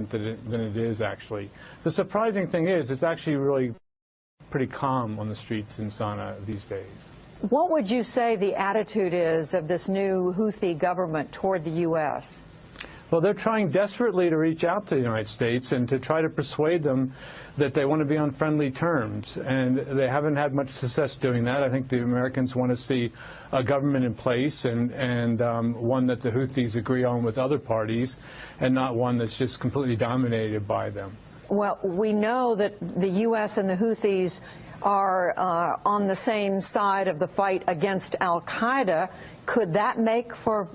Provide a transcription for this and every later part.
than it is actually. The surprising thing is it's actually really pretty calm on the streets in Sana'a these days. What would you say the attitude is of this new Houthi government toward the U.S.? Well, they're trying desperately to reach out to the United States and to try to persuade them that they want to be on friendly terms. And they haven't had much success doing that. I think the Americans want to see a government in place and one that the Houthis agree on with other parties and not one that's just completely dominated by them. Well, we know that the U.S. and the Houthis are on the same side of the fight against al-Qaeda. Could that make for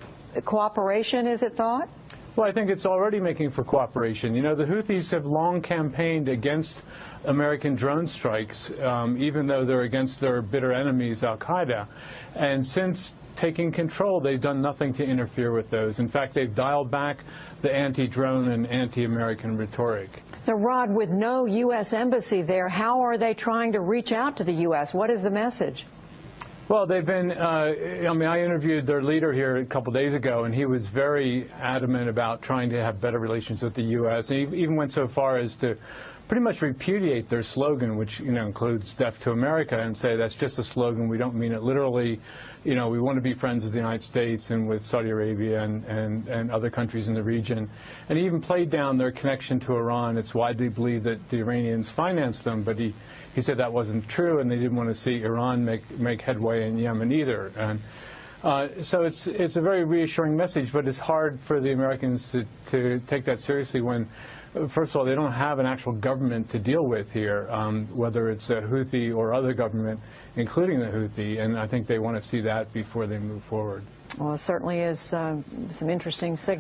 cooperation, is it thought? Well, I think it's already making for cooperation. You know, the Houthis have long campaigned against American drone strikes, even though they're against their bitter enemies, al-Qaeda. And since taking control, they've done nothing to interfere with those. In fact, they've dialed back the anti-drone and anti-American rhetoric. So, Rod, with no U.S. embassy there, how are they trying to reach out to the U.S.? What is the message? Well, they've been, I interviewed their leader here a couple days ago, and he was very adamant about trying to have better relations with the U.S. And he even went so far as to pretty much repudiate their slogan, which, includes Death to America, and say that's just a slogan. We don't mean it literally. We want to be friends with the United States and with Saudi Arabia and other countries in the region. And he even played down their connection to Iran. It's widely believed that the Iranians financed them, but he said that wasn't true, and they didn't want to see Iran make headway in Yemen either. And so it's a very reassuring message, but it's hard for the Americans to take that seriously when, first of all, they don't have an actual government to deal with here, whether it's a Houthi or other government, including the Houthi, and I think they want to see that before they move forward. Well, it certainly is some interesting signals.